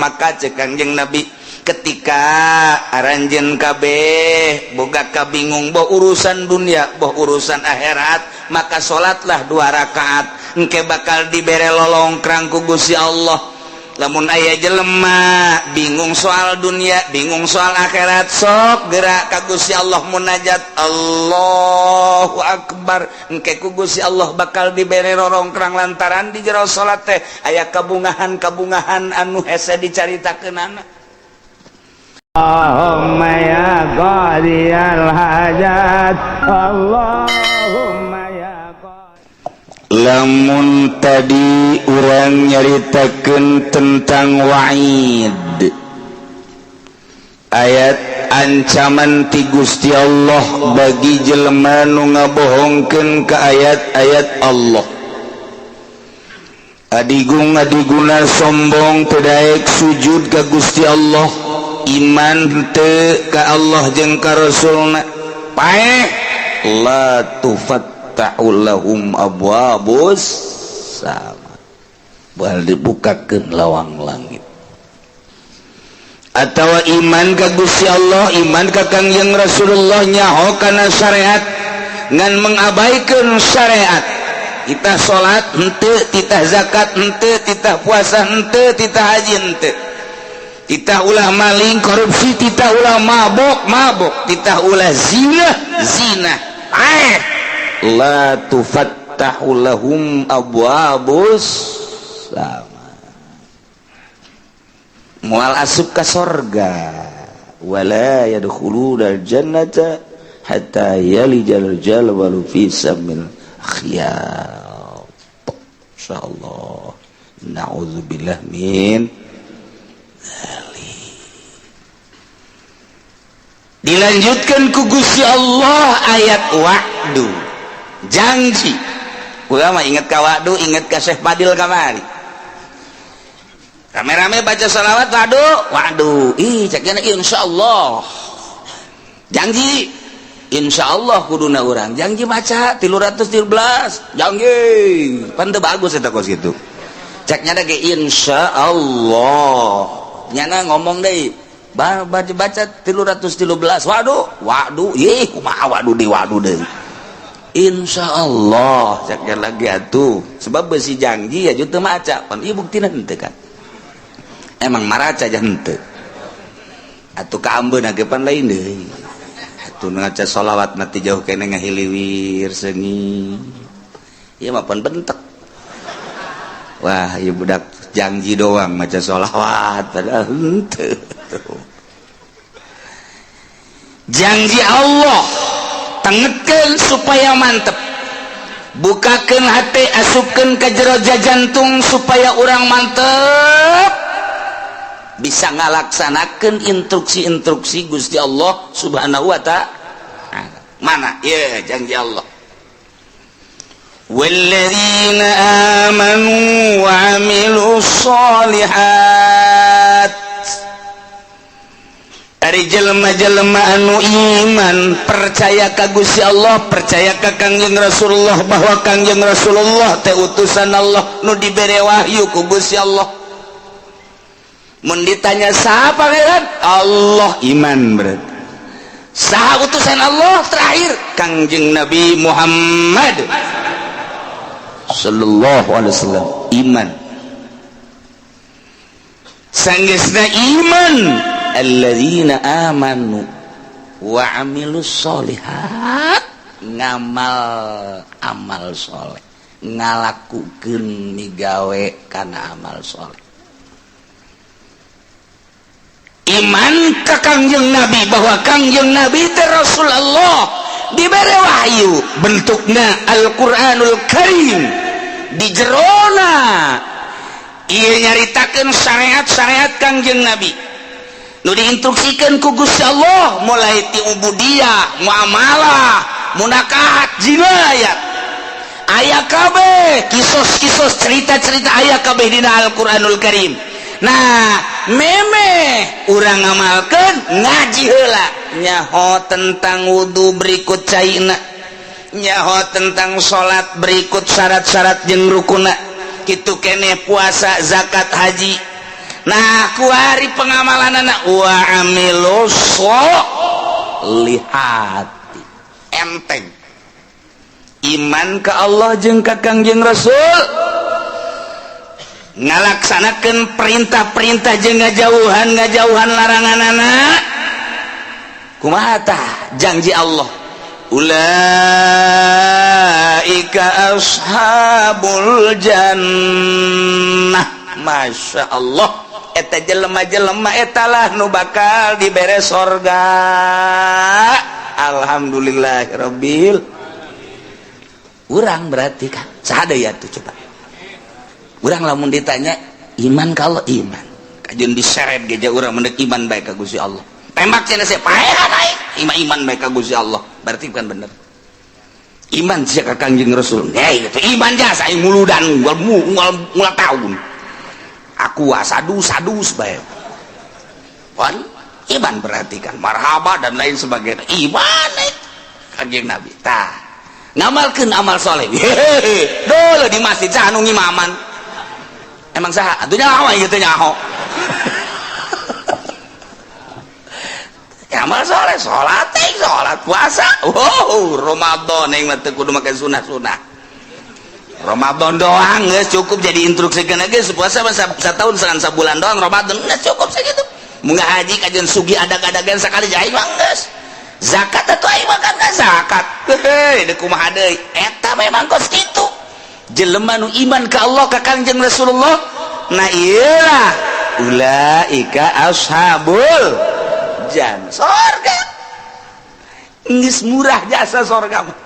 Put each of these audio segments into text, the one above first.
maka cek Kangjeng Nabi ketika aranjeun kabeh boga kabingung boh urusan dunia boh urusan akhirat maka salatlah 2 rakaat engke bakal dibere lolongkrang ku Gusti Allah. Lamun aya jelema bingung soal dunia bingung soal akhirat sok gerak ka Gusti Allah munajat Allahu Akbar engke ku Gusti Allah bakal dibere rorongkrang lantaran di jero salat teh aya kabungahan anu hese dicaritakeunana. Allahumma ya qadiyal hajat Allahumma ya lamun tadi urang nyaritakeun tentang wa'id ayat ancaman ti Gusti Allah bagi jelema nu ngabohongkeun ka ayat-ayat Allah. Adiguna sombong teu daek sujud ka Gusti Allah, iman teu ka Allah jeung ka Rasulna, paeh la tufattahulahum abwabus sama bal dibukakeun lawang langit. Atawa iman ka Gusti Allah, iman ka Kangjeng Rasulullah nyaho kana syariat ngan mengabaikan syariat. Kita salat henteu, kita zakat henteu, kita puasa henteu, kita haji henteu. Kita ulah maling korupsi, kita ulah mabok, kita ulah zina. La tufattahu lahum abwabus sama. Moal asup ka sorga wala yadkhuluna jannata hatta yalijal jalwalu fi samil khiyat. Insyaallah na'udzubillah min dilanjutkan ku Gusti Allah ayat wa'du janji. Ulama ingat ka wa'du, ingat ka Syekh Fadil kamari rame-rame baca salawat wa'du cekna insyaallah janji insyaallah kuduna urang janji maca 313 janji pan teu bagus eta kos kitu ceknya da ge insyaallah nyana ngomong deui baca 313 wa'du ih kumaha wa'du deui insyaallah ceknya lagi atuh sebab beusi janji ya teu maca pan ieu buktina henteu kan emang maraca aja henteu atuh ka ambeun ge pan lain deui atuh ngaca sholawat mati jauh kene ngahiliwir seungi ieu mah pan bentek. Wah ieu budak janji doang maca sholawat padahal henteu. Janji Allah tengetkeun supaya mantep, bukakeun hati, asupkeun ka jero jantung supaya urang mantep bisa ngalaksanakeun instruksi-instruksi Gusti Allah Subhanahu wa ta'ala. Mana ya janji Allah, walladzina amanu wa amilus solihat, ari jelema-jelema anu iman percaya ka Gusti Allah, percaya ka Kangjeng Rasulullah bahwa Kangjeng Rasulullah teh utusan Allah nu dibere wahyu ku Gusti Allah. Mun ditanya saha pangeran Allah, iman berarti. Saha utusan Allah terakhir Kangjeng Nabi Muhammad sallallahu alaihi wasallam, iman. Sanggeusna iman alladzina amanu wa amilus solihat, ngamal amal soleh, ngalakukeun migawe kana amal soleh. Iman ka Kangjeng Nabi bahwa Kangjeng Nabi teh Rasulullah dibere wahyu bentukna Al-Qur'anul Karim di jerona ieu nyaritakeun syariat-syariat Kangjeng Nabi nu diinstruksikeun ku Gusti Allah mulai ti ubudiyah, muamalah, munakahat, jinayat. Aya kabeh kisos-kisos cerita-cerita aya kabeh dina Al-Qur'anul Karim. Nah, memeh urang ngamalkeun ngaji heula nyaho tentang wudu berikut caina, nyaho tentang salat berikut syarat-syarat jeung rukunna, kitu keneh puasa, zakat, haji. Nah kuari pengamalan anak wa amilus lihati enteng iman ke Allah jeung ka Kangjeng Rasul ngalaksanakeun perintah-perintah jeung ngajauhan laranganana kumaha tah janji Allah ulaika ashabul jannah masya Allah eta jelema-jelema etalah nu bakal dibere sorga alhamdulillahirabbil urang berarti kan sadaya tuh coba urang lamun ditanya iman ka Allah iman kajeun diseret geja urang mendek iman bae ka Gusti Allah tembak cenah saya paehan aing iman bae ka Gusti Allah berarti bukan bener iman sia ka Kangjeng Rasul itu iman jasa aing muludan mual tahun aku sadus bae kan iman berarti kan marhaba dan lain sebagainya iman Kangjeng Nabi tah ngamalkeun amal soleh dole di masjid saha nu ngimaman emang saha atuh nyaho gitu nyaho amal soleh salat puasa Ramadan yang teu kudu make sunah-sunah Ramadan doang geus cukup jadi instruksi kana geus puasa satahun segan sabulan doang Ramadan geus cukup sakitu mun ngaji kajian sugi adag-adagan sakali jai mah geus zakat atuh aing makan zakat deuk kumaha deui eta memang kos kitu jelema nu iman ka Allah ka Kangjeng Rasulullah nah iyalah ulaika ashabul jannah sorga geus murah jasa sorga mah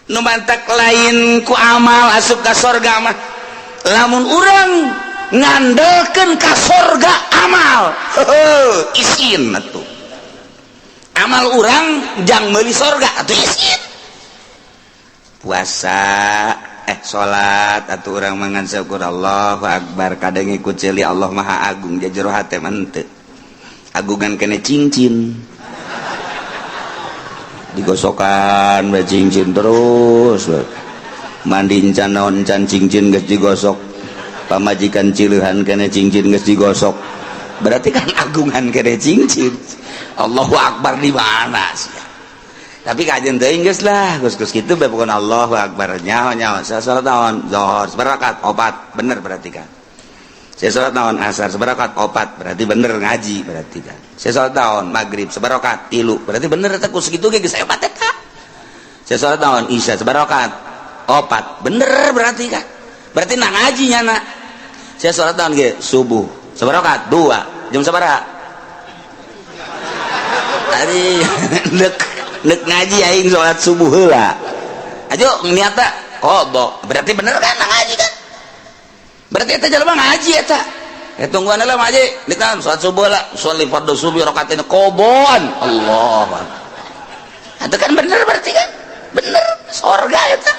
nu mantak lain ku amal asup ka sorga mah lamun urang ngandelkeun ka sorga amal isin atuh amal urang jang meuli sorga atuh isin puasa salat atuh urang mangan syukur Allahu akbar kadang ikut celi Allah maha agung jajero hate mah teu agungan kene cincin digosokan bae cincin terus mandi can naon can cincin geus digosok pamajikan cileuhan kene cincin geus digosok berarti kan agungan kene cincin Allahu akbar di mana sih tapi kajian teuing geus lah geus kitu bae pokona Allahu akbar nyaho salat naon zuhur sabarakat 4 bener berarti kan saya salat naon asar sabarakat 4 berarti bener ngaji berarti kan saya salat naon maghrib sabarakat 3 berarti bener eta ku sakitu ge geus 4 eta saya salat naon isya sabarakat 4 bener berarti kan berarti na ngaji nyana saya salat naon ge subuh sabarakat 2 jam sabaraha tadi nek ngaji aing salat subuh heula ajo niatna qada berarti bener kan na ngaji kan berarti eta jelema ngaji eta tungguan lah ngaji nek naon salat subuh lah sholli fardhu subuh rakaatain qobon Allah eta kan bener berarti kan bener surga eta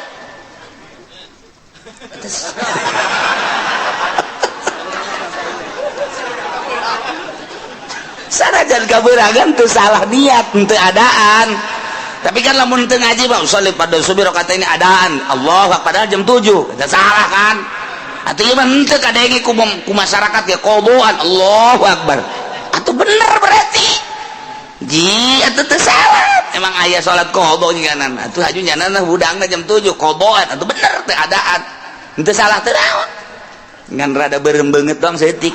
sanajan kabeuragan teu salah niat teu adaan tapi kan lamun teu ngaji mah sholli fardhu subuh rakaatain adaan Allah padahal jam 7 eta salah kan atuh ieu mah henteu kadenge ku masyarakat ya qoboan Allahu akbar atuh bener berarti ji atuh teu salah emang aya salat qobo nginganan atuh haju nyanana budangna jam 7 qoboan atuh bener teu adaan henteu salah teu naon ngan rada beureum beungeut doang setik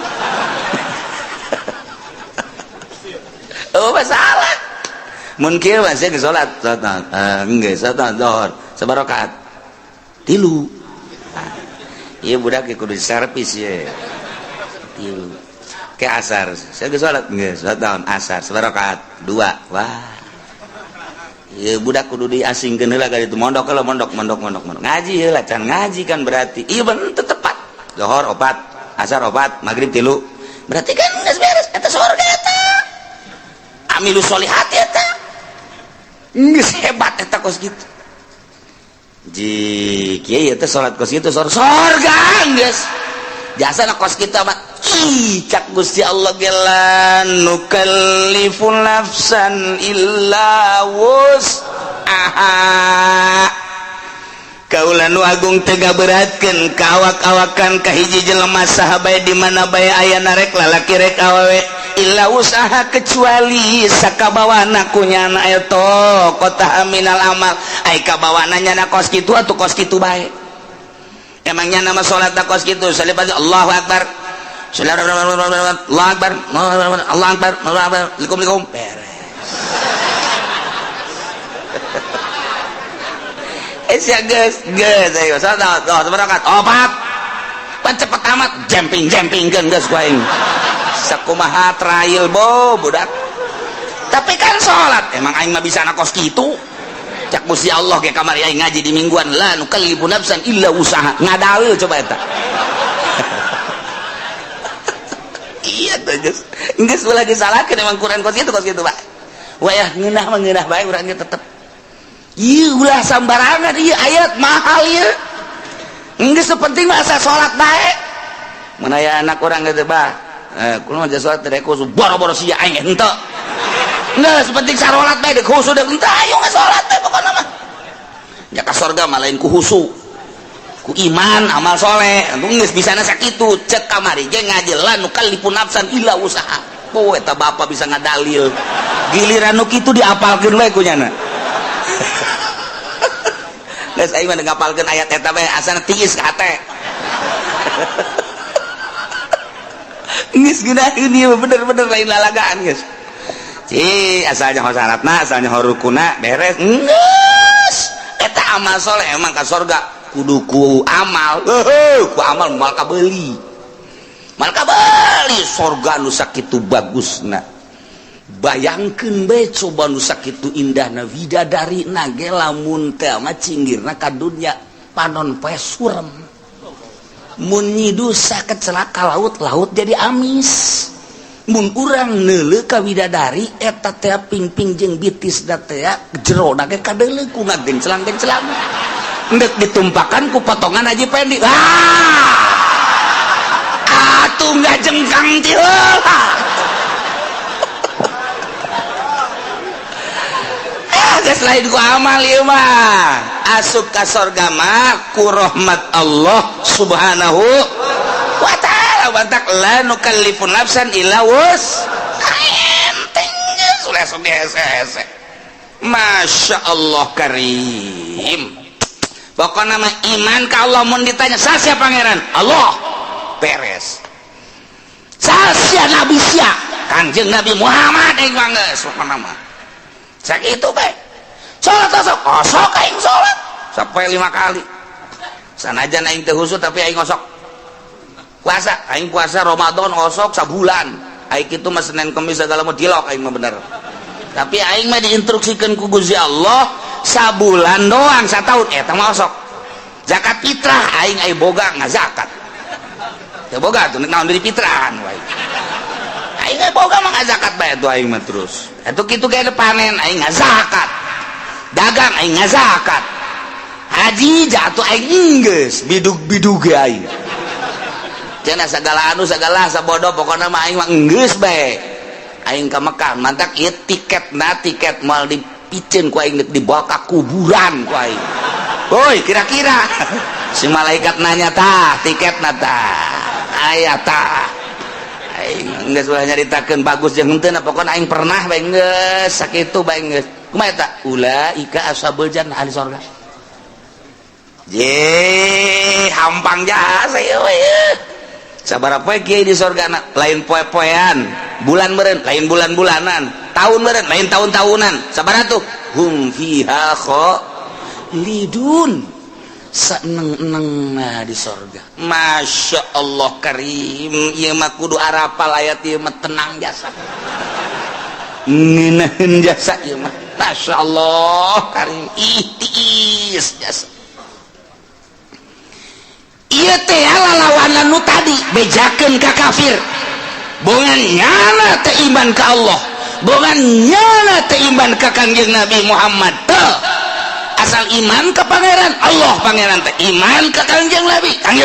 oh masalah mun kieu mah geus salat geus salat zuhur sabarakat 3 iya budak kudu servis ya tilu ke asar saya geus salat geus salat asar sabarakat 2 wah iya budak kudu diasingkeun heula ka ditu mondok heula mondok ngaji heula can ngaji kan berarti iya bener tepat zuhur 4 asar 4 maghrib 3 berarti kan geus beres eta surga eta amilus sholihat eta geus hebat eta kos kitu ji kieu teh salat kos kitu surga geus jasana kos kita mah cak Gusti Allah gelan nukallifu nafsan illa wus'aha Kaula nu agung tega beratkeun kawak-awakan ka hiji jelema sahabat di mana bae aya narek lalaki rek awewe illa usaha kecuali sakabawana kunyana eta qata minal amal ai kabawana nyana kos kitu atuh kos kitu bae emangnya nama salat da kos kitu salibati Allahu akbar Allahu akbar Allahu akbar Assalamualaikum beres ya guys ayo salat berangkat opat pan cepet amat jumping kan guys kuaing sakumaha trial budak tapi kan salat emang aing mah bisa na kos kitu cak Gusti Allah ge kamari aing ngaji di mingguan la nukallifu nafsan illa usaha ngadalil coba eta iya tuh guys lagi salahkeun emang Quran kos kitu Pak wayah ngeunah bae urang ge tetep iya ulah sambarangan iya ayat mahal ya enggak sepenting masa sholat baik mana ya anak orang gitu bah kalau aja sholat tidak khusus boro-boro sih aing ente enggak sepenting sarolat baik deh khusus deh ente ayo nggak sholat baik pokoknya mah ya ke surga malain ku husu ku iman amal soleh nggak bisa nasa gitu cek kamari jangan ngajelan nukallifu nafsan illa usaha poe eta bapak bisa ngadalil giliran nu kitu diapalkeun we kunyana geus aing mah ngapalkeun ayat eta bae asana tiis ka hate geus geunaheun ieu bener-bener lain lalagaan geus asalnya syaratna asalnya rukuna beres geus eta amal soleh emang ka surga kudu ku amal ku amal mal kabeuli surga nu sakitu bagusna bayangkeun bae coba nu sakitu indahna widadari nage lamun teh mah cinggirna ka dunya panon poe surem mun nyidu saket celaka laut jadi amis mun urang neuleuh ka widadari eta teh pingping jeung bitis da teh jero nage kadeuleuh ku ngagenclang endek ditumpakan ku potongan aji pendi atuh ngajengkang ti heula geus lain ku amal ieu mah asup ka surga mah ku rahmat Allah subhanahu wa ta'ala bantak la nukallifu nafsan illa enteng geus ulah hese Masya Allah karim pokokna mah iman ka Allah mun ditanya sasia pangeran Allah beres sasia nabi sia Kanjeng Nabi Muhammad aing mah geus pokona mah sakitu bae sholat osok aing sholat sampai 5 kali sanajan aing teh husuk tapi aing osok puasa aing puasa Ramadan osok sabulan aing kitu mah Senin Kamis segala mah dilok aing mah bener tapi aing mah diinstruksikeun ku Gusti Allah sabulan doang satahun eta mah osok zakat fitrah aing aya boga ngazakat teu boga tuh naon dari fitrahan wae aing aya boga mah ngazakat bae tuh aing mah terus atuh kitu ge panen aing ngazakat dagang aing ngazakat haji jatuh aing geus bidug aing cenah sagala sabodo pokona mah aing mah geus bae aing ka Mekah mantak ieu tiket moal dipicen ku aing dibawa ka kuburan ku aing hoi kira-kira si malaikat nanya tah tiketna tah aya tah aing geus ulah nyaritakeun bagus jeung henteu pokona aing pernah bae geus sakitu bae geus kumaha eta ulaika ashabul jannah ahli surga ye hampang jasa ya we sabaraha poe kieu di surgana lain poe-poean bulan meureun lain bulan-bulanan tahun meureun lain tahun-tahunan sabaraha tuh hum fiha khalidun saeneng-enengna di surga Masya Allah karim ieu mah kudu arapal ayat ieu mah tenang jasa ngeunaheun jasa ieu mah Masya Allah karim ihtiis jasa ieu teh lalawanan nu tadi bejakeun ka kafir bongan nyana teh iman ka Allah bongan nyana teh iman ka Kanjeng Nabi Muhammad teh asal iman ke pangeran Allah pangeran teh iman ke Kanjeng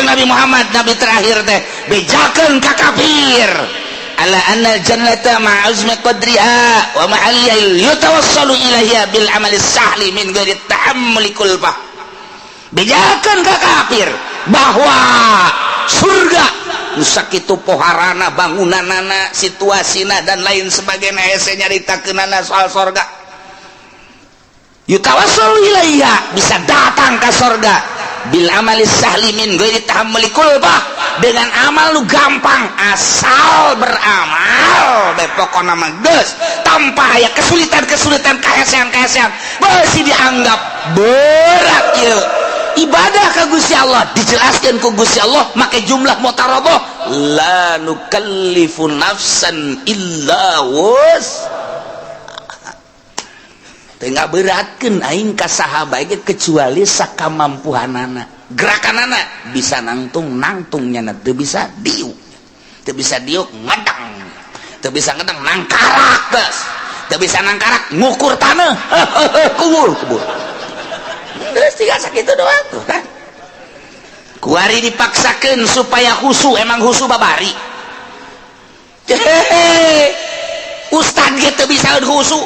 Nabi Muhammad Nabi terakhir teh bejakeun ka kafir ala annal jannata ma'azmi qadriha wa ma'aliyah yutawassalu ilaiha bil amali sahli min ghairi ta'ammuli kulbah bejakan ka kafir bahwa surga sakitu poharana bangunanana situasina dan lain sebagainya hese nyaritakeunana soal surga yutawassul ilaiha bisa datang ke surga bil amalis sahlimin ghairi tahammuli kulbah dengan amal lu gampang asal beramal bae pokona mah geus tanpa aya kesulitan-kesulitan kahesean-kahesean beusi dianggap berat ieu ibadah ka Gusti Allah dijelaskeun ku Gusti Allah make jumlah mutarabah la nukallifu nafsan illa wus teu ngaberatkeun aing ka saha bae kecuali sakamampuhanana gerakanana bisa nangtung nya teu bisa diuk ngedang teu bisa ngedang nangkarak geus teu bisa nangkarak ngukur taneuh kubur terus tiga sakitu doang tuh kan kuari dipaksakeun supaya khusu emang khusu babari ustad ge teu bisa khusu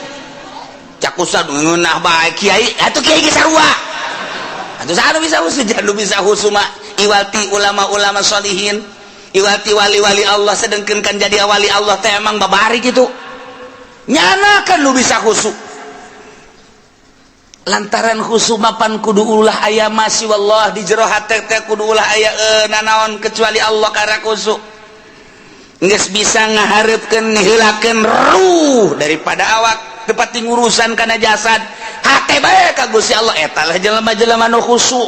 cak ustad ngeunah bae kiai atuh kiai ge sarua atuh saha bisa khusu jangan bisa khusu mah iwati ulama-ulama sholihin iwati wali-wali Allah sedengkeun kan jadi wali Allah teh emang babari gitu nyana kan lu bisa khusu lantaran khusu mapan kudu ulah aya masih wallah di jero hate teh kudu ulah aya nanaon kecuali Allah karena khusu geus bisa ngahareupeun ngeheulakeun ruh daripada awak tepat ngurusan kana jasad hate bae ka Gusti Allah eta lah jelema-jelema nu khusu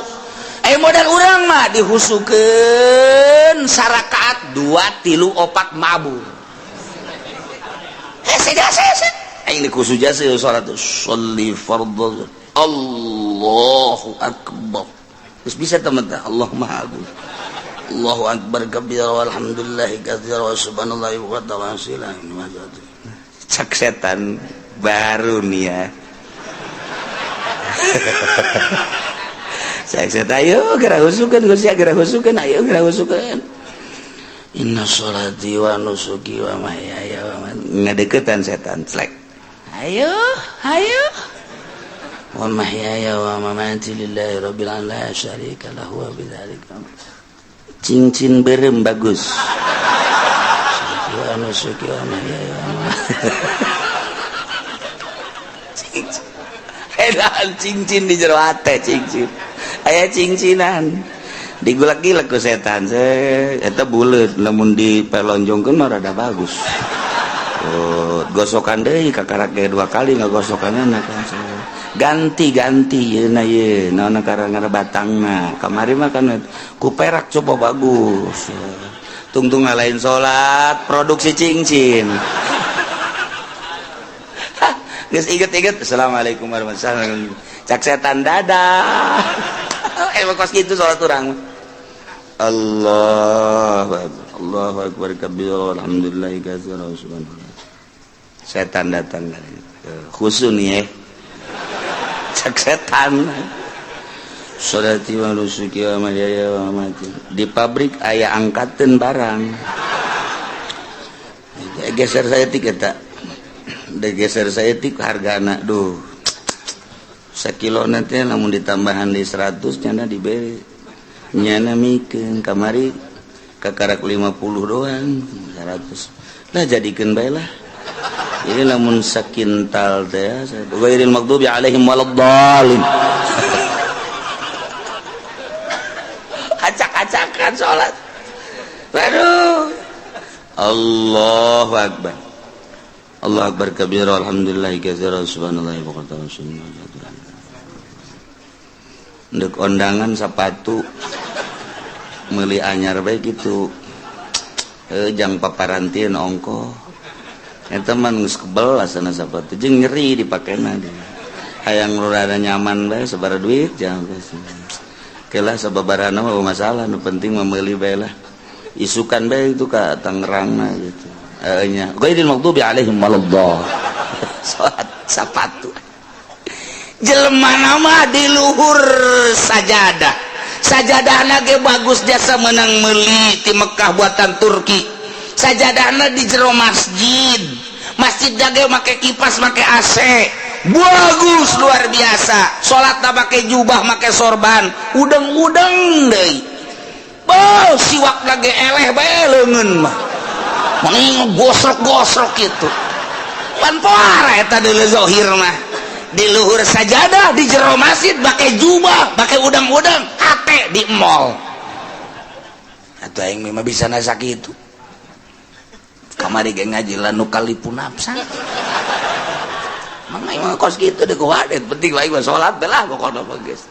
modal urang mah dihusukeun sarakaat 2 3 4 mabur hese aing dikusu jasa salat sholli fardhu Allahu akbar terus bisa teman-teman Allahumma agung Allahu akbar kabira walhamdulillahi katsira wa subhanallahi wa ta'ala cak setan baru nih ya cak setan ayo gerak husukeun Gusti gerak husukeun ayo gerak husukeun inna sholati wa nusuki wa mahyaya wa ngadeukeutan setan slek ayo wa mahyaya wa mamati lillahi rabbil alamin la syarika lahu wa bidzalika cincin berem bagus wa nusuki wa mahyaya wa cincin di jero ate cincin aya cincinan digulak-gilak ku setan eta buleut lamun dipelonjongkeun mah rada bagus gosokan deui kakarak ge 2 kali ngagosokanana kan ganti yeuna ye naon karangana batangna kamari mah kan ku perak coba bagus tungtung ngalahin salat produksi cincin geus inget-inget assalamualaikum warahmatullahi wabarakatuh cak setan dadah kos kitu salat urang Allahu akbar kabira walhamdulillahi katsira wa subhanallah setan datang khusus nih cak setan sholati wa nusuki wa mahyaya wa mamati di pabrik aya angkateun barang geser saya tik eta geser saya tik hargana duh sakilo nanti namun ditambahan di 100 nyana diberi nyana mikeun kamari kakarak 50 doang 100 lah jadikeun bae lah ini lamun sakintal teh ghairil maghdubi alaihim waladdallin acak-acakan salat aduh Allahu akbar Allahu akbar kabira alhamdulillah katsira subhanallahi wa ta'ala ndek ondangan sepatu meuli anyar bae kitu jang paparantieun ongko eta mah geus kebel asana sepatu jeung nyeri dipakena hayang rada nyaman bae sabaraha duit jang geus kelah sababarana mah masalah nu penting mah meuli bae lah isukan bae itu ka Tangerangna gitu nya ghairil maghdubi alaihim waladdallin sepatu jelema nama di luhur sajadahna ge bagus jasa menang meuli ti Mekah buatan Turki sajadahna di jero masjid ge make kipas make AC bagus luar biasa. Salat tak pakai jubah, pakai sorban, udeng-udeng deui. Oh, siwak lagi eleh bae leungeun mah. Mending gosrok-gosrok gitu. Pan poara eta deuleu zahir mah. Di luhur sajadah, di jero masjid pakai jubah, pakai udang-udang, hate di mall. Atuh aing mah bisa na sakitu. Kamari ge ngaji lanu kalipun nafsa. Mang aing mah kos kitu deh kuadet, penting wae salat teh lah pokona mah geus.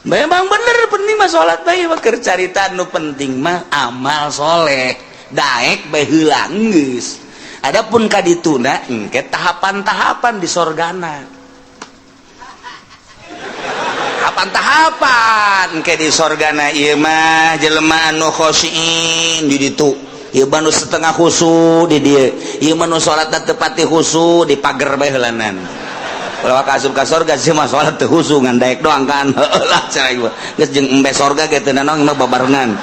Memang bener penting mah salat bae mah keur carita nu penting mah amal soleh. Daek bae heula geus. Adapun kadituna engke tahapan-tahapan di sorgana. Tahapan ke di sorgana ieu mah jelema anu khosyin di ditu. Ieu mah nu setengah khusu di dieu. Ieu mah nu salatna teu pati khusu di pager bae heulanan. Kalau ka asup ka sorga sih mah salat teu khusu ngan daek doang kan. Heulah cara ieu. Geus jeung embe sorga ge teu nanaon mah babarengan.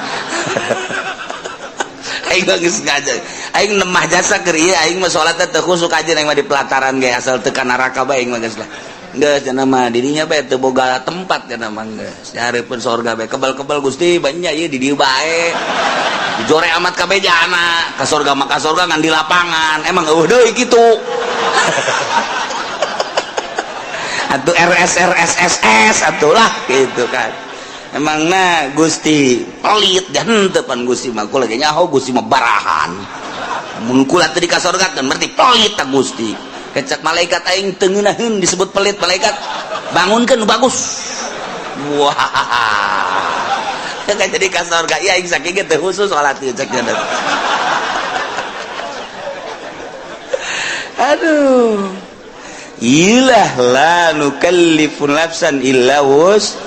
Aing geus ngajak. Aing nemah jasa keur ieu aing mah salatna teu khusu kajen aing mah di pelataran ge asal teu ka neraka bae aing mah geus lah. Geus cenah mah dirinya bae teu boga tempat cenah mah geus. Dihareupeun sorga bae kebal-kebal Gusti banyak ieu di dieu bae. Dijore amat ka bejana, ka sorga mah ka sorga ngan di lapangan. Emang eueuh deui kitu. Atuh RSRSSS atuh lah gitu kan. Emangna Gusti pelit dan henteu pan Gusti mah kula ge nyaho Gusti mah barahan. Mun kula teu di ka sorga kan berarti pelit ta Gusti. Kecak malaikat aing teu ngeunaheun disebut pelit malaikat. Bangunkeun nu bagus. Wah. Ka jadi ka sorga ieu aing saking teh khusus salat ieu cek cenah. Aduh. Ilah la nukallifu nafsan illa wus.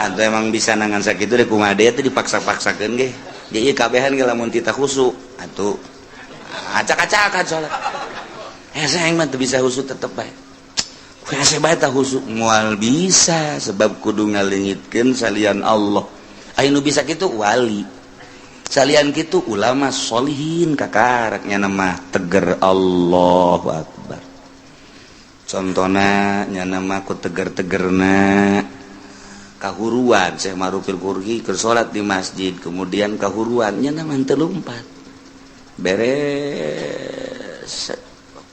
Atuh emang bisa nangan sakitu deh kumaha deui teh dipaksa-paksakeun ge. Jadi ieu kabehan ge lamun tita khusu. Atuh. Acak-acakan salat. Saya mah bisa husu tetep baik. Saya bae tah husu moal bisa sebab kudu ngalengitkeun salian Allah. Aya nu bisa kitu wali. Salian kitu ulama sholihin kakaraknya nama teger Allahu Akbar. Contona nya nama ku teger-tegerna kahuruan Syekh Marufil Qurhi keur salat di masjid kemudian kahuruan nya nama teu lumpat. Beres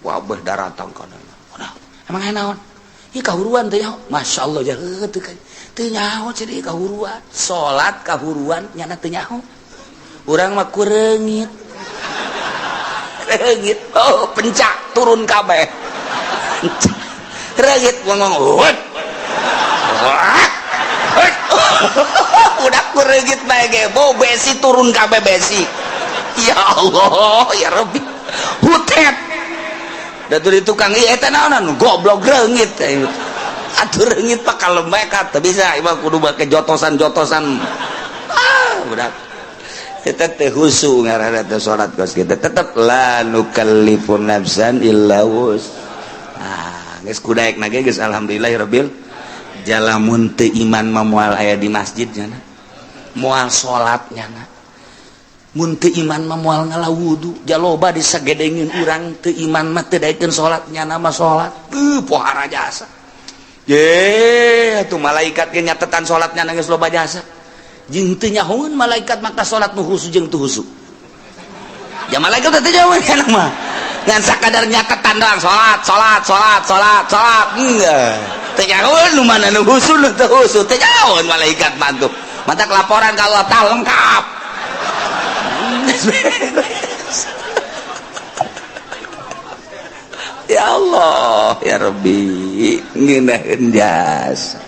wabah daratang kana. Emang naon? Ieu kahuruan teh nyaho? Masyaallah jaheut teu nyaho jadi kahuruan. Salat kahuruan nyana teu nyaho. Urang mah kureungit. Reungit. Oh, pencak turun kabeh. Reungit ngomong. Udah kureungit bae ge, bau besi turun kabeh besi. Ya Allah, ya Rabbi. Hutet. Datu di tukang ieu eta naonan goblok reungit atuh reungit pak kalembek teh bisa ieu kudu make jotosan-jotosan budak eta teh husu ngaranna teh salat kos kita tetep la nukallifu nafsan illa wus geus kudaekna ge geus alhamdulillahirabbil jalamun teu iman mah moal aya di masjid nya moal salat nya mun teu iman mah moal ngalawudu jaloba disagedengeun urang teu iman mah teu daekeun salat nya nama salat pohara jasa ye atuh malaikat ge nyatetan salatnya geus loba jasa jeung teu nyahoeun malaikat maka salat nu husu jeung teu husu ya malaikat teh nyahoeun kana mah ngan sakadar nyatetan doang salat teu nyahoeun nu mana nu husu nu teu husu teu nyahoeun malaikat mah tuh mata laporan ka Allah tah lengkap. Ya Allah ya Rabbi ngeunaheun jasa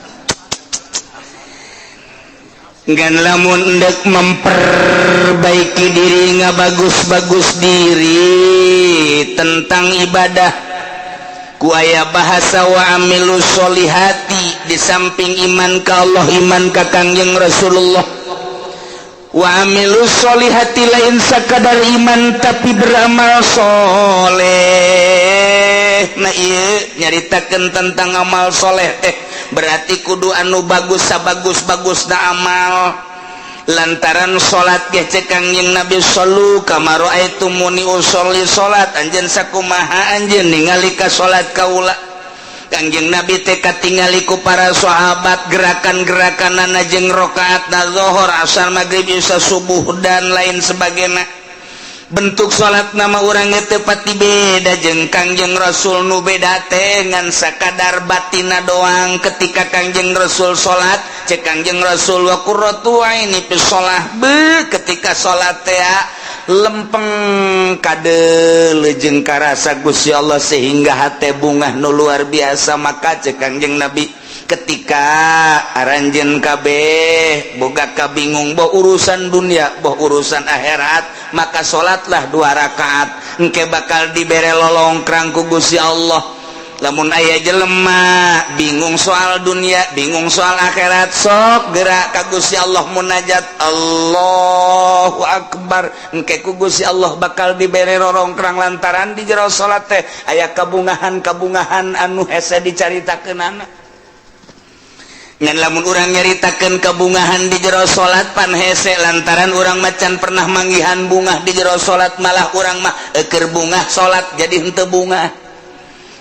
ngan lamun endek memperbaiki diri ngabagus-bagus diri tentang ibadah ku aya bahasa wa amilus solihati di samping iman ka Allah iman ka Kangjeng Rasulullah wa amilus solihati lain sakadar iman tapi beramal soleh. Nah iya nyaritakeun tentang amal soleh berarti kudu anu bagus sabagus-bagus na amal lantaran salat ge cek Kangjeng Nabi sallu kama raaitumuni usolli salat anjeun sakumaha anjeun ningali ka salat kaula Kangjeng Nabi teka tinggaliku para sahabat gerakan-gerakanana jeung rakaatna zuhur, asar, maghrib, isya, subuh dan lain sebagainya. Bentuk salat nama urang teu pati beda jeung Kangjeng Rasul, nu beda teh ngan sakadar batina doang. Ketika Kangjeng Rasul salat cek Kangjeng Rasul wa qurratu aini fi shalah, ketika salat teh lempeng kadele jeung karasa Gusti Allah sehingga hate bungah nu luar biasa. Maka cek Kangjeng Nabi ketika aranjeun kabeh boga kabingung boh urusan dunia boh urusan akhirat, maka salatlah 2 rakaat engke bakal dibere lolongkrang ku Gusti Allah. Lamun aya jelema bingung soal dunia, bingung soal akhirat, sok gerak ka Gusti Allah munajat Allahu Akbar, engke ku Gusti Allah bakal dibere rorongkrang lantaran di jero salat teh aya kabungahan-kabungahan anu hese dicaritakeunana. Ngan lamun urang nyaritakeun kabungahan di jero salat pan hese lantaran urang macan pernah manggihan bungah di jero salat, malah urang mah keur bungah salat jadi henteu bungah.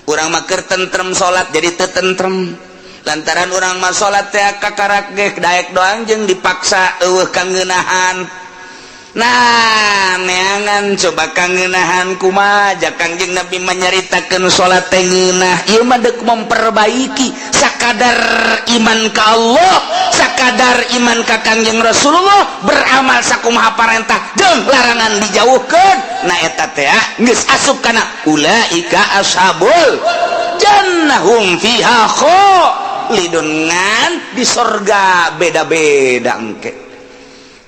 Urang mah keur tentrem salat jadi teu tentrem lantaran urang mah salat teh kakarak ge daek doang jeung dipaksa eueuh kangeunahan. Nah, neangan coba kangeunahan kumaha jak Kangjeng Nabi menyaritakeun salat teh ngeunah. Ieu mah deuk memperbaiki sakadar iman ka Allah, sakadar iman ka Kangjeng Rasulullah, beramal sakumaha parentah jeung larangan dijauhkeun. Nah eta teh geus asup kana ulaika ashabul jannah hum fiha khalidun, ngan di sorga beda-beda engke.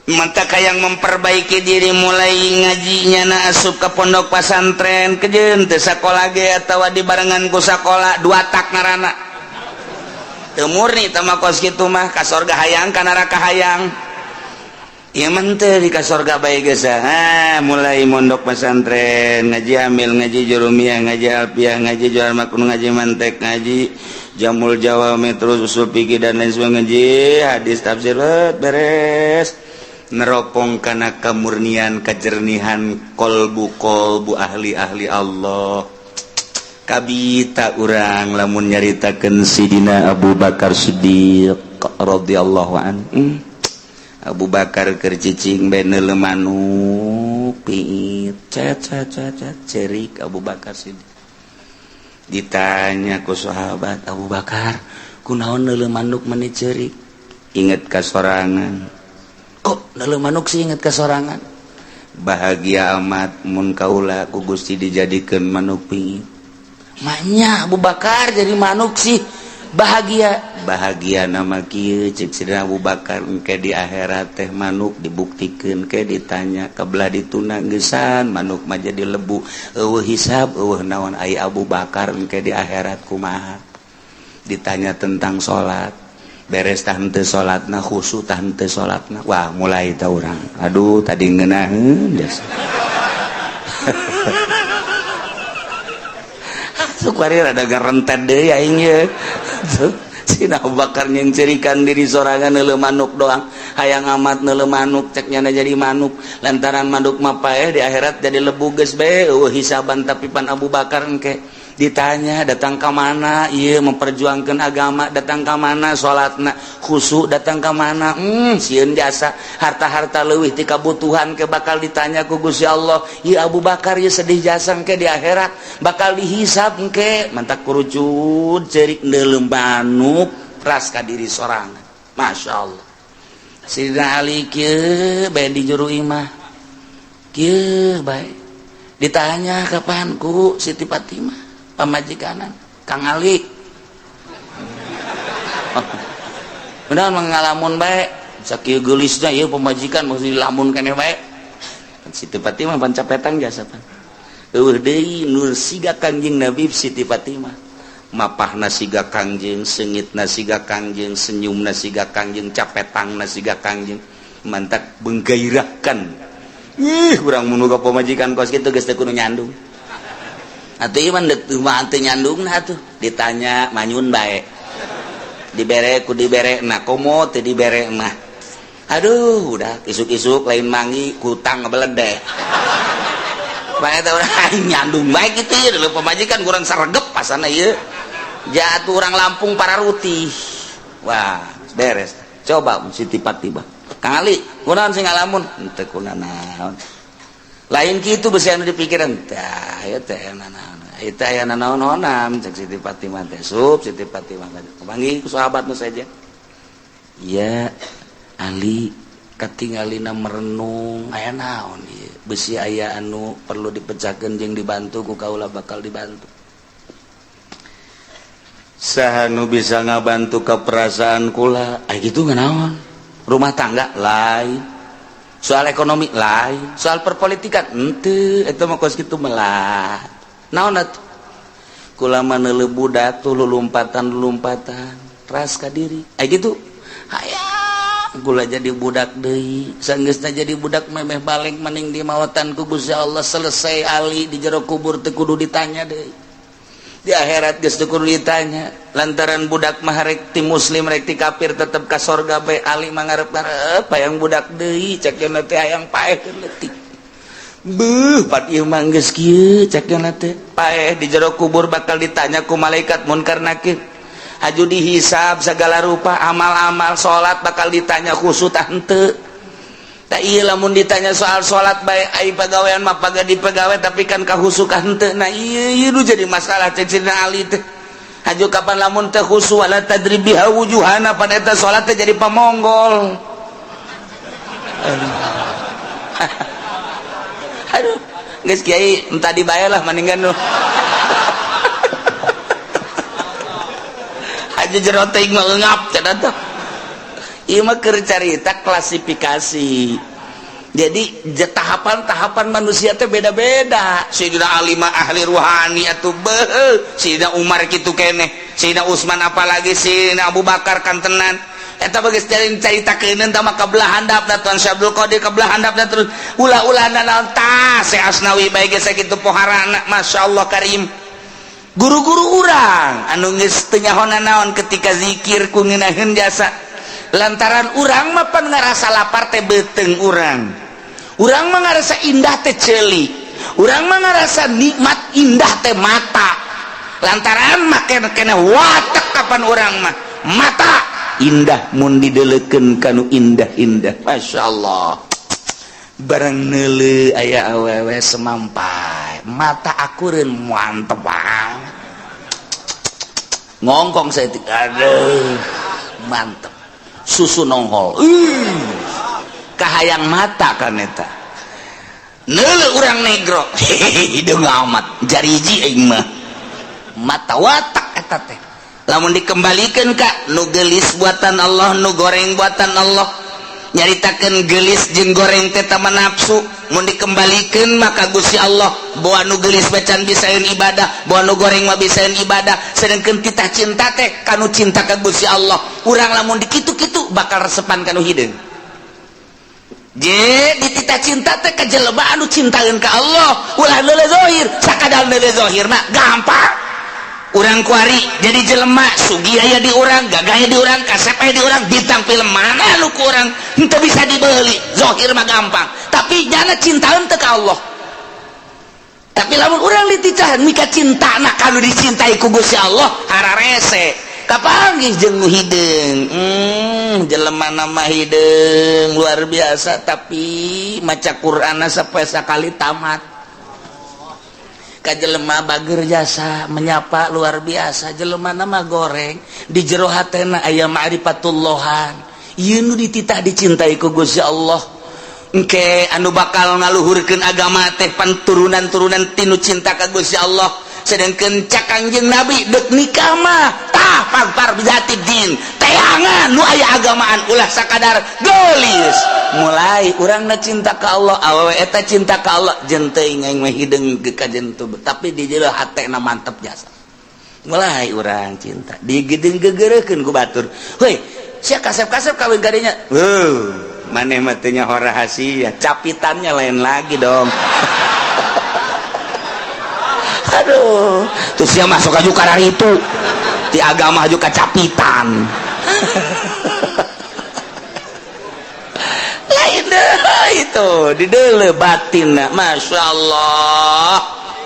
Mantap yang memperbaiki diri mulai ngajinya na asup ke pondok pesantren kejeun teu sakola ge atawa dibarengan ku sakola 2 tak narana teu murni teh mah kos kitu mah ka sorga hayang ka neraka hayang. Ieu mah teu di ka sorga bae geus mulai mondok pesantren ngaji amil, ngaji jurumiyah, ngaji alfiah, ngaji jual makun, ngaji mantek, ngaji jamul jawami, terus usul fikih dan lain sebagainya, ngaji hadis tafsir beres. Neropong kana kamurnian kajernihan kolbu ahli-ahli Allah. Kabita urang lamun nyaritakeun Sidina Abu Bakar Siddiq radhiyallahu anhu. Abu Bakar keur cicing bae neuleuh manuk piit cerik Abu Bakar Siddiq. Ditanya ku sahabat, Abu Bakar kunaon neuleuh manuk meni cerik? Inget ka sorangan. Kok neuleuh manuk sih inget kesorangan? Bahagia amat mun kaula ku Gusti dijadikeun manuk piit. Manya Abu Bakar jadi manuk sih bahagia nama kieu cek Sidina Abu Bakar engke di akhirat teh manuk dibuktikeun ke ditanya kabelah dituna geusan manuk mah jadi lebu eueuh hisab eueuh naon ai Abu Bakar engke di akhirat kumaha? Ditanya tentang salat, beres tah henteu salatna, khusyuk tah henteu salatna. Wah, mulai tah urang. Aduh, tadi ngeunaheun jas. Sukari rada garentet deui aing ye. Sina Abu Bakar yang cerikan diri sorangan neuleuh manuk doang. Hayang amat neuleuh manuk cek nyana jadi manuk. Lantaran manuk mah paeh di akhirat jadi lebu geus bae eueuh hisaban tapi pan Abu Bakar engke ditanya datang ke mana, iya memperjuangkan agama, datang ke mana salatna khusyuk, datang ke mana sieun jasa harta-harta leuwih ti kabutuhan ke bakal ditanya ku Gusti Allah. Ieu Abu Bakar ieu sedih jasa engke di akhirat bakal dihisab engke mantak kurucut cerik neuleuh manuk ras ka diri sorangan. Masyaallah. Sidina Ali kieu bae di juru imah kieu bae ditanya kapan ku Siti Fatimah pamajikanan Kang Ali. Benar mengalamun bae sakieu geulisna ieu pamajikan mesti dilamun keneh bae. Siti Fatimah panca petang jasa pan. Eueuh deui nur siga Kangjeng Nabi Siti Fatimah. Mapahna siga Kangjeng, seungitna siga Kangjeng, senyumna siga Kangjeng, capetangna siga Kangjeng. Mantak menggairahkan. Urang mun boga pamajikan kos kitu geus teu kudu nyandung. Atuh ieu mah teu teu nyandungna atuh ditanya manyun bae dibere ku diberena komo teu dibere mah aduh udah isuk-isuk lain mangi kutang ngebeledek bae teh urang nyandung bae kitu ieu leuh pamajikan kurang saregep pasana ieu jatuh orang Lampung para rutih. Wah beres. Coba Siti Fatibah Kang Ali kunaon sing ngalamun teu kunaon lain kitu besi anu dipikiran tah ieu teh naon eta aya naon-naonan cek Siti Fatibah teh Siti Fatibah panggil ku sahabatna saja. Iya Ali katingalina merenung aya naon ieu besi aya anu perlu dipecahkeun jeung dibantu ku kaula bakal dibantu. Saha nu bisa ngabantu ke perasaan kula gitu nganaon rumah tangga lain soal ekonomi lain soal perpolitikan henteu eta mah kos kitu melah naon atuh kula mah neuleuh budak tuh lulumpatan ras ka diri gitu hayang kula jadi budak deui saenggeusna jadi budak memeh balik mending dimawatan ku Gusti Allah selesai Ali di jero kubur teu kudu ditanya deui di akhirat geus teu kudu ditanya lantaran budak mah rek ti muslim rek ti kafir tetep ka sorga bae Ali mah ngarep-ngarep hayang budak deui cek yeuna teh hayang paehkeun leutik beuh pat ieu mah geus kieu cek yeuna teh paeh di jero kubur bakal ditanya ku malaikat munkar nakir aju dihisab segala rupa amal-amal salat bakal ditanya khusus tah henteu tak iya lamun ditanya soal sholat baik ai pagawean mah pagadi pegawai tapi kan kahusukan henteu nah iya nu jadi masalah cek Sidina Ali teh haju kapan lamun teh khusu wala tadribiha wujuhana pada eta sholat teh jadi pamonggol aduh geus kiai entah dibayar lah mendingan nu haju jero teuing mah eungap cenah teh. Ieu mah keur carita klasifikasi. Jadi tahapan-tahapan manusia teh beda-beda. Sayyidina Ali mah ahli ruhani atuh beuh. Sayyidina Umar kitu keneh. Sayyidina Utsman apalagi Sayyidina Abu Bakar kantenan. Eta begeus caritakeun tah mah kabelah handapna Tuan Syabdul Qadir kabelah handapna terus ulah-ulahna naon tah Syekh Asnawi bae geus sakitu poharana masyaallah karim. Guru-guru urang anu geus teu nyahona naon ketika zikir ku ngeunaheun jasa. Lantaran urang mah pan ngarasa lapar teh beuteng urang mah ngarasa indah teh ceuli urang mah ngarasa nikmat indah teh mata lantaran make kena watek kapan urang mah mata indah mun dideuleukeun kanu indah-indah masyaallah barang neuleuh aya awewe semampai mata akureun mantep banget ngongkong saya aduh mantep susu nongol kahayang mata kan eta neuleuh urang negro hideung amat jariji aing mah mata watak eta teh lamun dikembalikeun ka nu geulis buatan Allah nu goreng buatan Allah nyaritakeun geulis jeung goreng teh tama nafsu mun dikembalikeun maka Gusti Allah boa nu geulis bacan bisaeun ibadah boa nu goreng mah bisaeun ibadah sedengkeun titah cinta teh kanu cinta ka Gusti Allah urang lamun dikitu-kitu bakal resepan kanu hideung je dititah cinta teh ka jelema anu cintaeun ka Allah ulah leuleuh zahir sakadar leuleuh zahirna gampang urang kuari jadi jelema sugi aya di urang gagah aya di urang kasep aya di urang bintang film mana anu ku urang henteu bisa dibeuli zahir mah gampang tapi nyana cintaeun teh ka Allah tapi lamun urang dititah mika cintana kanu dicintai ku Gusti Allah hararese kapanggih jeung hideung jelema nama hideung luar biasa tapi maca Qur'anna sapoe sakali tamat ka jelema bager jasa menyapa luar biasa jelema nama goreng di jero hatena aya ma'rifatullahan ieu nu dititah dicintai ku Gusti Allah engke anu bakal ngaluhurkeun agama teh panturunan-turunan tinu cinta ka Gusti Allah sedengkeun cak Kangjeng Nabi deuk nikah mah tah pagpar bijati din teangan nu aya agamaan ulah sakadar geulis mulai urangna cinta ka Allah awewe eta cinta ka Allah jeung teuing aing mah hideung ka jentu tapi di jero hatena mantep jasa mulai urang cinta digedeung gegereukeun ku batur heuy sia kasep-kasep kawin gadinya maneh mah teu nyaho rahasia capitannya lain lagi dong aduh terus dia masuk aju ka itu di agama aju ka capitan lain deh itu di deuleu batinna masyaallah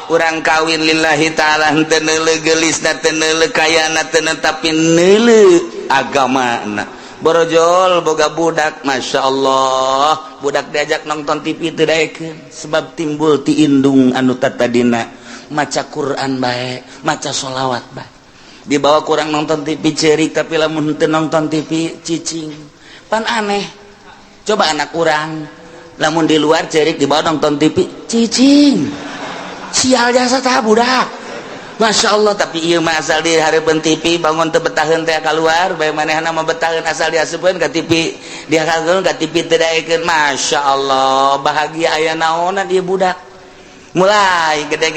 urang kawin lillahi ta'ala henteu neuleuh geulisna teu neuleuh kayana teu tapi neuleuh agamana. Borojol boga budak, Masya Allah, budak diajak nonton TV teu daekeun sebab timbul ti indung anu tatadina maca Quran bae, maca sholawat bae. Dibawa kurang nonton TV cerik tapi lamun teu nonton TV cicing. Pan aneh. Coba anak kurang lamun di luar cerik dibawa nonton TV cicing. Sial jasa tah budak. Masya Allah, tapi ieu mah asal di hareupeun TV bangun teu betaheun teh keluar, bae manehna mah betaheun asal diasupkeun ka TV. Dia kageun ka TV teu daekeun. Masya Allah, bahagia aya naonna dia budak. Mulai gede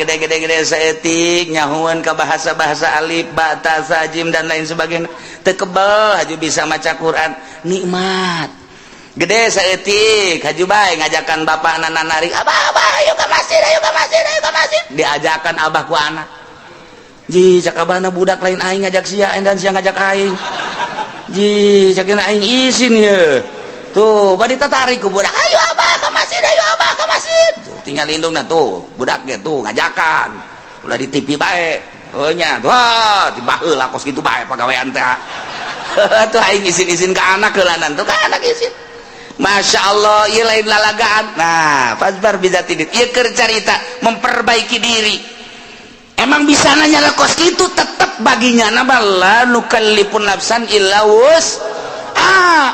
saeutik nyahuan ke bahasa-bahasa alif, ba, ta, sa, jim dan lain sebagainya. Teu kebal haju bisa maca Quran, nikmat. Gede saeutik haju bae ngajakan bapakna nanarik, "Abah, ayo ke masjid, ayo ke masjid, ayo ke masjid." Diajakan abah ku anak. Ji, cak abahna budak lain aing ngajak sia dan sia ngajak aing. Ji, cakeun aing izin ye. Tuh, bari tertarik ku budak. "Ayo abah ke masjid, ayo abah ke masjid." Tinggal lindungna tuh budak ge tuh ngajakan ulah di TV bae nya tuh tiba heula kos kitu bae pagawean teh tuh aing izin-izin ka anak heulanan tuh ka anak izin. Masya Allah, ieu lain lalagaan. Nah, fasbar bizatidin ieu keur carita memperbaiki diri. Emang bisa nanya kos kitu tetep baginya nambah la nukallifun nafsan illa wus.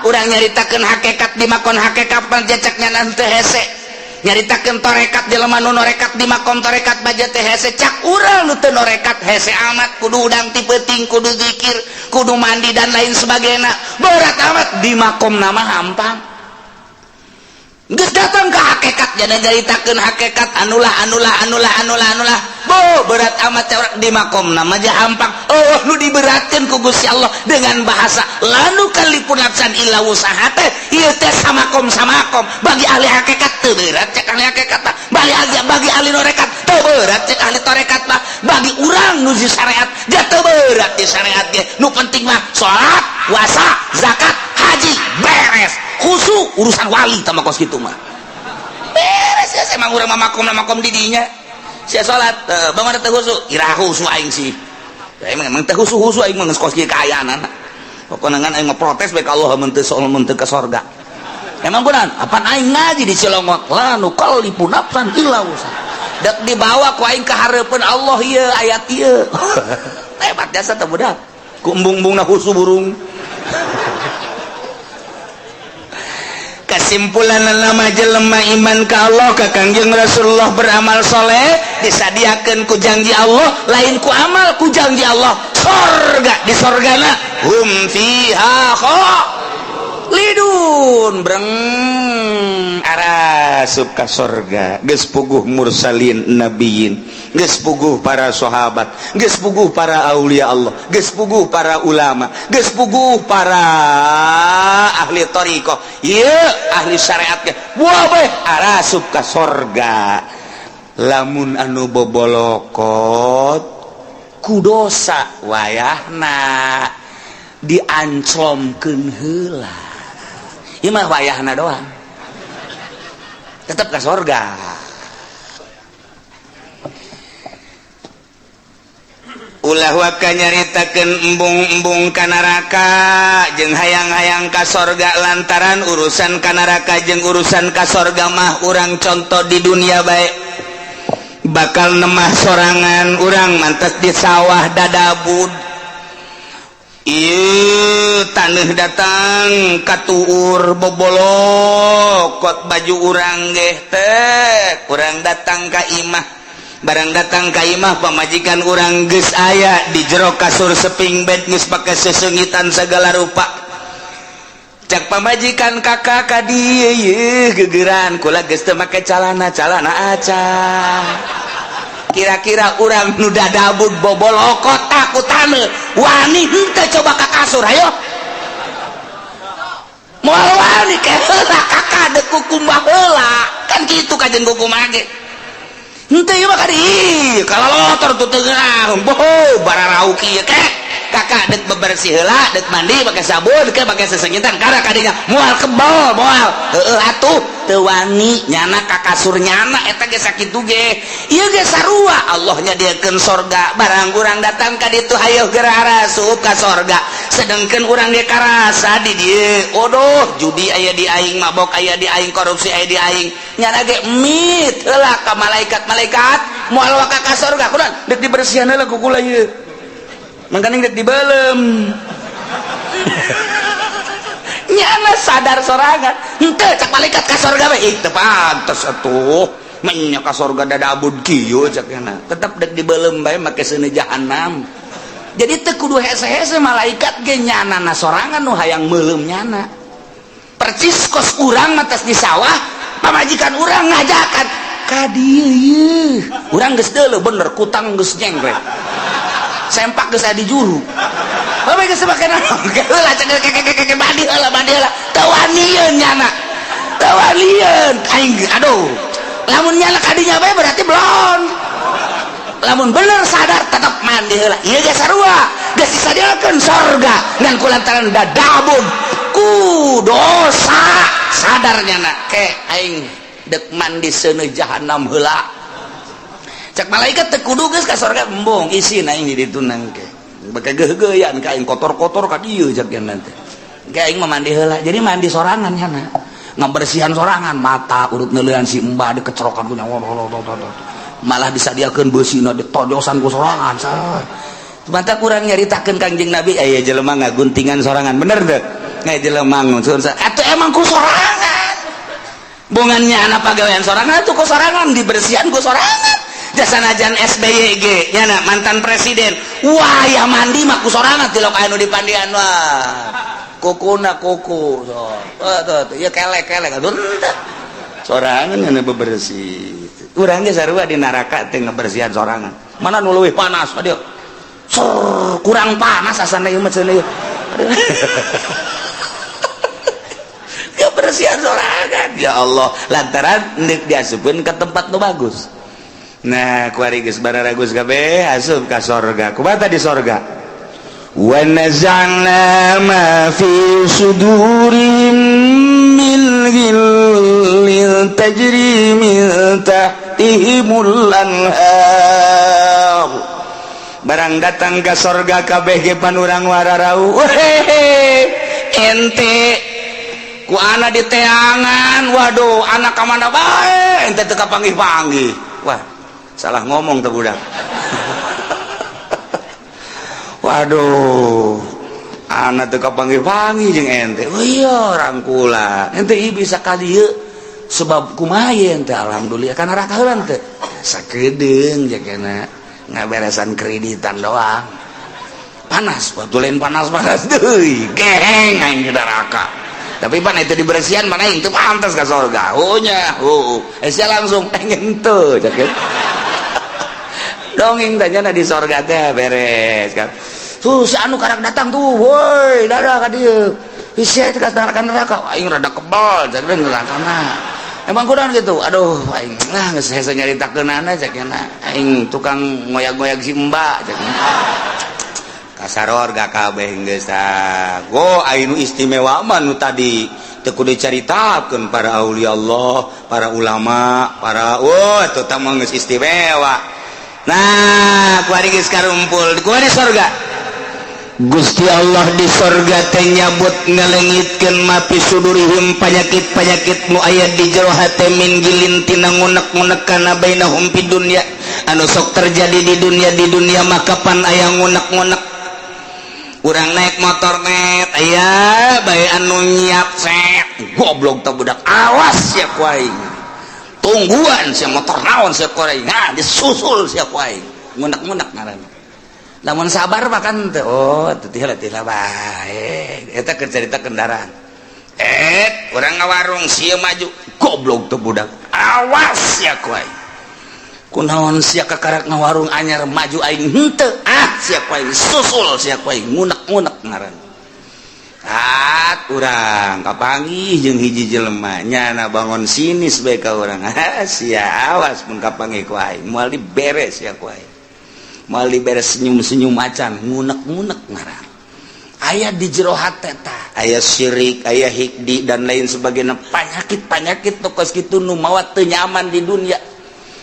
Urang nyaritakeun hakikat di makon hakikat panjacaknya nanti hese. Nyaritakeun torekat jelema nu norekat di makom torekat baja teh hese cak urang nu teu norekat hese amat kudu udang ti peuting kudu zikir kudu mandi dan lain sebagainya berat amat di makom nama hampang geus datang ke hakikat jadi nyaritakeun hakikat anulah bo berat amat cak di makom nama aja hampang. Oh nu diberatkeun ku Gusti Allah dengan bahasa lanu kalipun nafsan illa wusaha teh ieu teh samakom bagi ahli hakikat teu berat cek ahli hakikat mah bagi ahli norekat teu berat cek ahli torekat mah bagi urang nu di syariat dia teu berat di syariat ge nu penting mah salat puasa zakat haji beres khusus urusan wali tah kos kitu mah beres ya emang urang mah makom di dinya sia salat bagaimana teh khusus ira khusus aing sih emang teh khusus aing mah geus kos kieu kaayana pokona ngan aing mah protes bae ka Allah mun teu ka sorga. Emang benar, apaan aing ngaji di Cilongok la nukallifu nafsan illa wusaha. Dak dibawa ku aing ka hareupeun Allah ieu ayat ieu. Hebat jasa teh budak. Ku embung-embungna husu burung. Kesimpulan nama jelema iman ka Allah ka Kangjeng Rasulullah beramal soleh disadiakeun ku janji Allah lain ku amal ku janji Allah sorga di sorgana hum fiha lidun breng arasup ka sorga geus puguh mursalin nabiyin geus puguh para sahabat geus puguh para aulia Allah geus puguh para ulama geus puguh para ahli thariqah ieu ahli syariat ge buah bae arasup ka sorga lamun anu bobolokot ku dosa wayahna dianclomkeun heula. Ieu mah wayahna doang. Tetep ka sorga. Ulah waka nyaritakeun embung-embung ka neraka jeung hayang-hayang ka sorga lantaran urusan ka neraka jeung urusan ka sorga mah urang contoh di dunia bae. Bakal nemah sorangan urang mantes di sawah dadabud. Ieu taneuh datang katuur bobolokot baju urang ge teh urang datang ka imah barang datang ka imah pamajikan urang geus aya di jero kasur seping bed geus pake sesengitan segala rupa cak pamajikan kakak ka dieu yeuh geugeran kula geus teu make calana acah. Kira-kira urang nu dadabud bobolokot takutaneu wani henteu coba ka kasur ayo moal wani ke heula kakak deuk kukum baheula kan kitu kajen kukumage henteu ieu mah ka di kalolotor tu teu geurang boho bararau kieu ke kakak dek bebersih heula dek mandi pakai sabun ke pakai sesengitan karena kadinya moal kebal moal atuh teu wani nyana kakasur nyana eta ge sakitu ge ieu ge sarua Allahnya diekeun sorga barang urang datang ka ditu hayu geura asup ka sorga sedengkeun urang ge karasa di dieu odoh judi aya di aing mabok aya di aing korupsi aya di aing nyana ge mit heula ka malaikat moal waka ka sorga kunaon dek dibersihan heula ku kula ieu mangkaning dek dibelem nyana sadar sorangan henteu cak malaikat ka sorga we teu pantes atuh nya ka sorga dada abud kieu cak nya tetep dek dibelem bae make seuneu jahanam jadi teu kudu hese-hese malaikat ge nyanana sorangan nu hayang meulem nyana percis kos urang matas di sawah pamajikan urang ngajakan ka dieu yeuh urang geus deuleu bener kutang geus nyengre sempak geus aya di juru bae geus make naon heula cek badi heula teu wanieun nyana teu wanieun aing aduh lamun nyana kadinya bae berarti belum lamun bener sadar tetep mandi heula ieu ge sarua geus disadiakeun sorga ngan kulantaran dadabun ku dosa sadar nyana ke aing dek mandi seuneu jahanam heula cek malaikat teu kudu geus ka sorga embong isin aing di ditu nangke bake geuh-geuyan ka aing kotor-kotor ka dieu cek nya teh ge aing mah mandi heula jadi mandi sorangan nyana ngabersihan sorangan mata urut neuleuan si embah dikecerokan ku nya malah disadiakeun beusina ditojosan ku sorangan sah mata kurang nyaritakeun Kangjeng Nabi aya jelema ngaguntingan sorangan bener teu aya jelema ngurus atuh emang ku sorangan bungannya anak pagawean sorangan atuh ku sorangan dibersihan ku sorangan jasanajan SBY nyana mantan presiden wah ya mandi mah ku sorangan tilok anu dipandian wah kukuna kuku so tuh ya kelek aduh sorangan nyana bebersih urang ge sarua di neraka teh ngabersihan sorangan mana nu leuwih panas adieu kurang panas asana ieu mah cenah ieu kebersihan sorangan ya Allah lantaran neuk diasupkeun ke tempat nu bagus. Nah kuari geus bararagus kabeh asup ka sorga kumaha di sorga wa nazana ma fi sudurihim min ghillin tajri min tahtihimul anhar barang datang ka sorga kabeh ge panurang wararau ente ku ana di teangan waduh anak ka mana bae ente teu kapanggih-panggih wah salah ngomong tuh budak waduh anak teu kapanggih-panggih jeung ente oh iya rangkula ente ieu bisa ka dieu sebab kumaha ente alhamdulillah kana neraka heula teh sakedeung jakena ngaberesan kreditan doang panas batu lain panas deui geheng aing di neraka tapi pan itu dibersihan mana itu pantas ke surga nya sia langsung pengen tuh dongeng tanya di surga teh beres kan tuh si anu karak datang tuh woi dadah ka dieu sia teh ka neraka aing rada kebal jadi nerakana emang kunaon gitu aduh aing geus hese nyaritakeunana cekna aing tukang ngoyag-ngoyag si mbak cekna kasarorga kabeh geus go anu istimewa mah nu tadi teu kudu dicaritakeun para aulia Allah para ulama para eta teh mah geus istimewa nah kuari geus karumpul kuari surga Gusti Allah di surga teh nyabut ngalengitkeun mapi sudurihim panyakit-panyakit nu aya di jero hate min gilin tina ngunek-ngunek kana bainahum fid dunya anu sok terjadi di dunia mah kapan aya ngunek-ngunek urang naik motor net aya bae anu nyiap set goblok teh budak awas sia ku aing tungguan sia motor naon sia ku aing disusul sia ku aing ngunek-ngunek ngaranna lamun sabar makan teh oh teu tihla bae eta keur carita kendaraan urang ngawarung sia maju goblok teh budak awas sia ku aing kunaon sia kakarak ngawarung anyar maju aing henteu sia ku aing susul sia ku aing ngunek-ngunek ngaran urang kapanggih jeung hiji jelema nyana bangun sinis bae ka urang sia awas mun kapanggih ku aing moal diberes sia ku aing mali beres senyum-senyum macan ngunek-ngunek ngarang aya di jero hate tah aya syirik aya hikdi dan lain sebagainya penyakit tokos kitu nu mawa teu nyaman di dunia.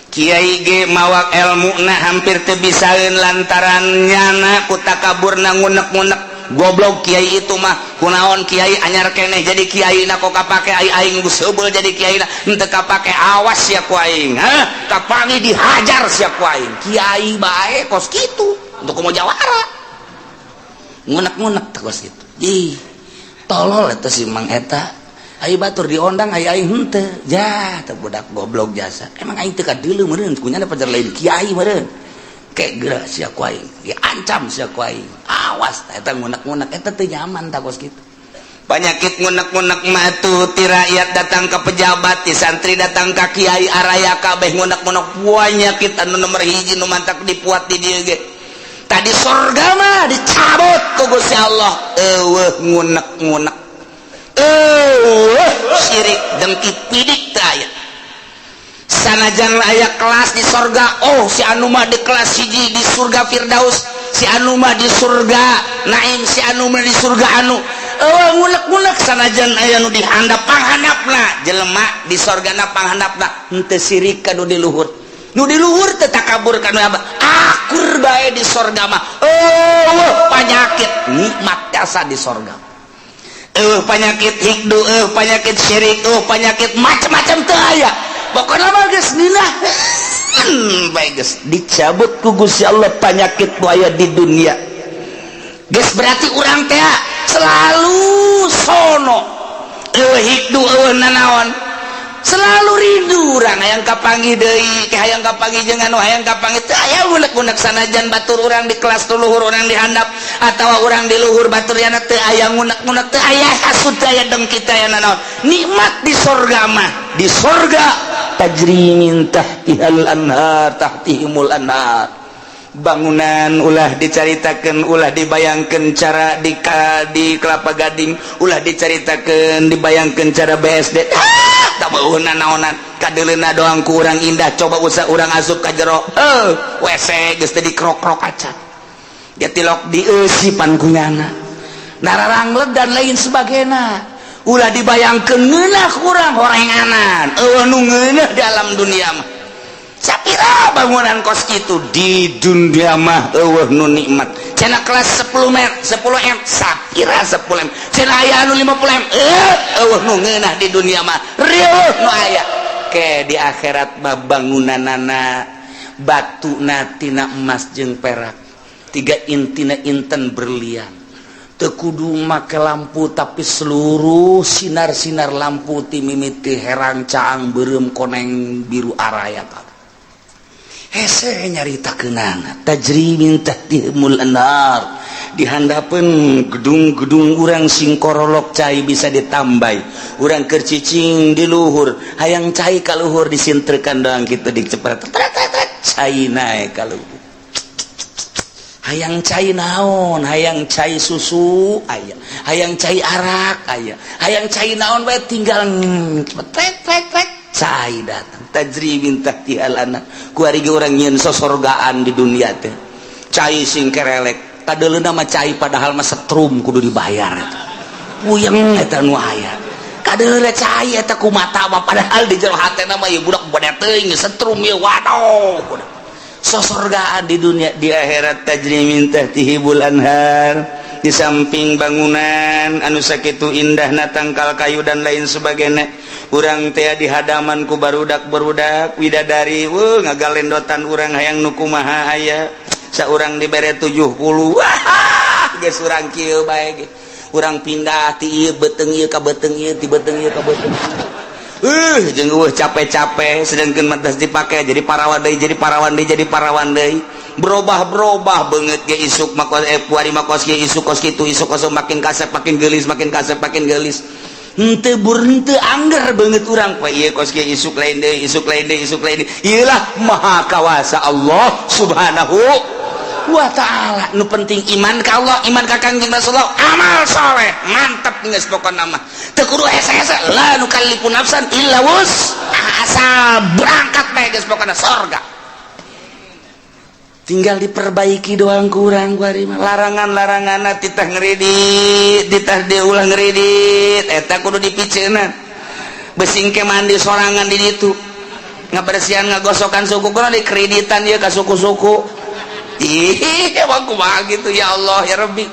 Kiai ge mawak ilmuna hampir teu bisaeun lantaran nyana ku takaburna ngunek-ngunek. Goblok kiai itu mah kunaon kiai anyar keneh jadi kiai na kok kapake aing geus heubeul jadi kiai na henteu kapake awas sia ku aing kapangi dihajar sia ku aing kiai bae kos kitu untuk mau jawara ngunek-ngunek kos kitu ih tolol eta si Mang eta ai batur diondang ai aing henteu jah teu budak goblok jasa emang aing teu kadeuleu meureun kunyana pajar lain kiai meureun kayak gerak sia ku aing diancam sia ku aing awas eta ngunek-ngunek eta teu nyaman tak kos kitu. Penyakit ngunek-ngunek mah tuh ti rakyat datang ke pejabat ti santri datang ka kiai araya kabeh ngunek-ngunek penyakit anu nomor hiji nu mantak dipuat di dieu ge tadi surga mah dicabut ku Gusti Allah eueuh ngunek-ngunek syirik dengki pidik teh aya sanajan aya kelas di surga oh si anu mah di kelas hiji di surga Firdaus si anu mah di surga Naim si anu mah di surga anu ngunek-ngunek sanajan aya nu dihandap panghandapna jelema di surgana panghandapna henteu sirik ka nu di luhur teh takabur kana apa akur bae di surga mah penyakit nikmat jasa di surga penyakit hikdu penyakit syirik penyakit macam-macam teu aya pokona mah geus dina baik geus dicabut ku Gusti Allah penyakit nu aya di dunia geus berarti urang teh selalu sono hikdu nanaon selalu rindu urang hayang kapanggih deui hayang kapanggih jeung anu hayang kapanggih teu aya unek-unek sanajan batur urang di kelas tu luhur urang dihandap atawa urang di luhur batur yana teu aya ngunek-ngunek teu aya hasud teu aya dengki teu aya nanaon nikmat di surga mah di surga tajri min tahtihal anhar tahtihimul anhar bangunan ulah dicaritakeun ulah dibayangkeun cara di Kelapa Gading ulah dicaritakeun dibayangkeun cara BSD tak beueuna naonan kadeuleuna doang ku urang indah coba usah urang asup ka jero WC geus teh dikrok-krok acan dia tilok dieusipan kunyana nararanglet dan lain sebagainya ulah dibayangkeun ngeunah ku urang horenganan nu ngeunah dalam dunia mah sapira bangunan kos kitu di dunia mah eueuh nu nikmat cenah kelas 10 M sapira 10 M cenah aya anu 50 M eueuh nu ngeunah di dunia mah rieuh nu aya ke di akhirat mah bangunanana batuna tina emas jeung perak tiga intina inten berlian teu kudu make lampu tapi seluruh sinar-sinar lampu ti mimiti herang caang beureum koneng biru araya hese nyaritakeunana tajri min tahtihimul anhar dihandapeun gedung-gedung urang sing korolok cai bisa ditambai urang keur cicing di luhur hayang cai ka luhur disintrekan doang kitu dicepret cai nae ka luhur hayang cai naon hayang cai susu aya hayang cai arak aya hayang cai naon bae tinggal tek cai datang tajri min tahtihal anhar ku ari ge urang nyieun sosorgaan di dunia teh cai sing kerelek kadeuleuna mah cai padahal mah setrum kudu dibayar eta puyeng eta nu aya kadeuleuna cai eta ku mata mah padahal di jero hatena mah ieu budak bade teuing setrum ieu waduh sosorgaan di dunia di akhirat tajri min tahtihibul anhar di samping bangunan anu sakitu indahna tangkal kayu dan lain sebagainya urang teh di hadaman ku barudak-barudak widadari ngagalendotan urang hayang nu kumaha aya saurang dibere 70 geus urang kieu bae ge urang pindah ti ieu beteung ieu ka beteung ieu ti beteung ieu ka beteung jeung capek-capek sedengkeun mantas dipake jadi parawan deui berubah banget ge isuk makos puari makos ge isuk kos kitu isuk kos makin kasep makin geulis henteu angger banget urang pa ieu kos ge isuk lain deui ieu lah maha kawasa Allah subhanahu wa ta'ala nu penting iman ka Allah iman ka Kangjeng Rasulullah amal saleh mantep geus pokona mah teu kudu hese-hese la nukallifu nafsan illa wus asal berangkat bae geus pokona surga tinggal diperbaiki doang kurang kuari mah larangan-larangan titah ngeridit titah diulah ngeridit eta kudu dipiceuna besing ke mandi sorangan di ditu ngabersihan ngagosokan suku kuna di kreditan ieu ka suku-suku ih kumaha gitu ya Allah ya Rabbi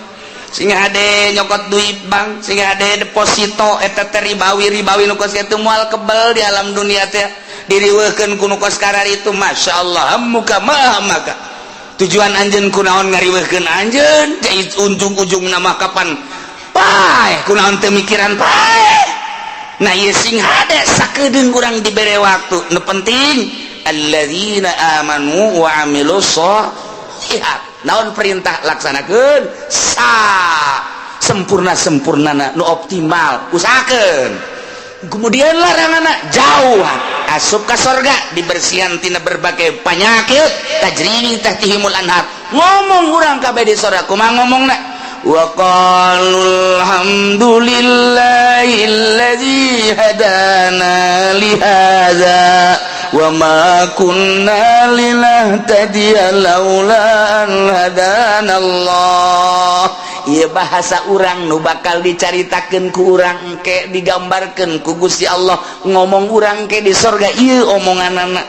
sehingga hade nyokot duit bank sehingga hade deposito eta teh ribawi nu kos kitu moal kebel di alam dunia teh diriweukeun ku nu kos karar itu masyaallah muka maka tujuan anjeun kunaon ngariweukeun anjeun jadi ujung-ujung nama kapan pae kunaon teu mikiran pae nah ieu sing hade sakedeung urang dibere waktu nu penting alladzina amanu wa amilus sholihat naon perintah laksanakeun sempurnana nu optimal usahakeun kemudian laranganna jauhan asup ka sorga dibersihan tina berbagai penyakit tajri tahtihimul anhar ngomong urang kabeh di sorga kumaha ngomongna wa qalul hamdulillahilladzi hadana li hadza wa ma kunna linahtadiya laula an hadanallah ieu bahasa urang nu bakal dicaritakeun ku urang engke digambarkeun ku Gusti Allah ngomong urang ke di sorga ieu omonganana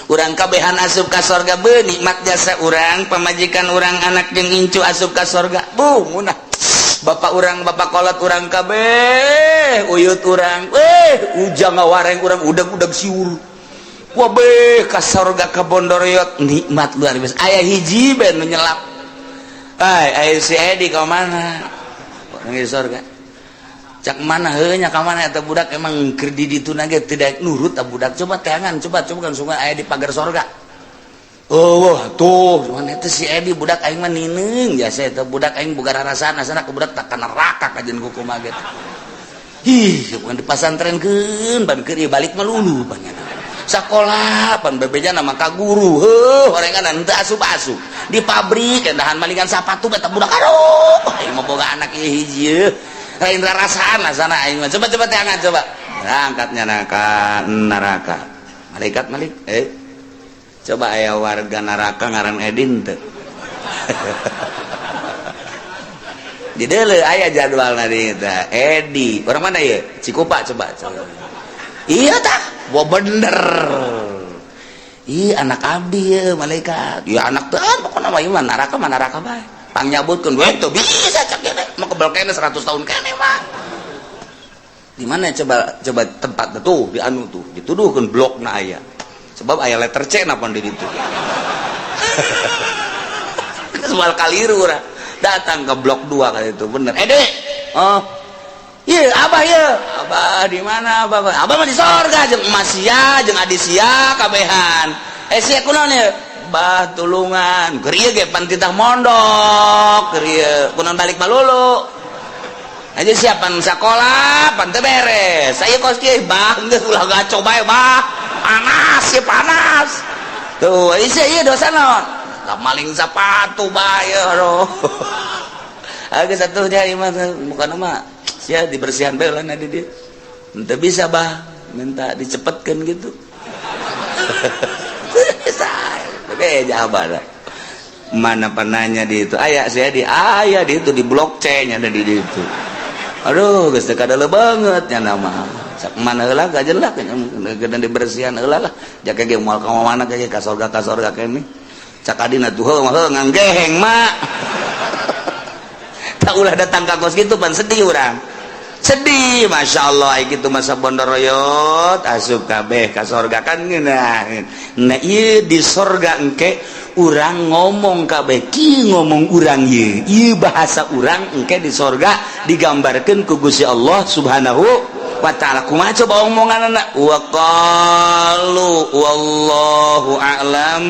urang kabehan asup ka sorga beu nikmat jasa urang pamajikan urang anak jeung incu asup ka sorga munah bapak urang bapak kolot urang kabeh uyut urang ujang ngawareng urang udag-udag siur wah beh ka sorga ka Bondoroyot nikmat luar biasa aya hiji ben nu nyelap aya si Edi ka mana orang di sorga cak mana heuh nya ka mana eta budak emang keur di dituna ge tidak nurut ta budak coba teangan coba kan sungai aya di pagar sorga wah tuh mana eta si Edi budak aing mah nineung jasa eta budak aing boga rarasaan asana ka budak tak kana neraka kajen ku kumaha ge bukan di pasantrenkeun ban keur ieu balik mah lulu banyak sakola pan bebeja nama ka guru horengan teu asup-asup di pabrik endahan malingan sapatu eta budak aduh aing mah boga anak ieu hiji lain rarasaan lah sana aing mah coba teangan coba angkatnya neraka malaikat malik coba aya warga neraka ngaran Edin teu di deuleu aya jadwalna di eta Edi orang mana ieu Cikupa coba iya tah wah bener anak abdi ya malaikat ya anak teh pokoknya mah naraka bae pang nyabutkeun we teu bisa cak kene mah kebal kene 100 tahun kene mah di mana coba tempat tuh di anu tuh dituduhkeun blokna aya sebab aya letter C napa di ditu soal kaliru urang datang ke blok 2 kali itu bener Dek iya abah ya abah di mana abah mah di sorga jeung emas sia jeung adi sia kabehan sia kunaon ya bah tulungan keur ieu ge pan titah mondok keur ieu kunaon balik malulu aja siapan sakola pan teu beres saya kos kieu bah geus ulah gaco bae bah panas tuh ieu dosa naon maling sepatu bae aduh geus atuh dia imah bukan mah sia dibersihan bae ulana di dieu henteu bisa bah minta dicepetkeun gitu oke jawaban mana pananya di itu aya saya di itu di blok C nya ada di itu aduh geus teu kadele banget nya nama sak mana heula gajeulak geus dibersihan heula lah jake ge moal ka mana ge ka sorga kene cak adina tuh heuh nganggeheng mak tak ulah datang ka kos kitu pan sedih urang sedih Masya Allah gitu masa Bondoroyot asup kabeh ka sorga kan ngeunaheun nah ieu di sorga engke urang ngomong kabeh ki ngomong urang ieu bahasa urang engke di sorga digambarkeun ku Gusti Allah Subhanahu wa ta'ala kumaha coba omonganna wa qalu wallahu a'lam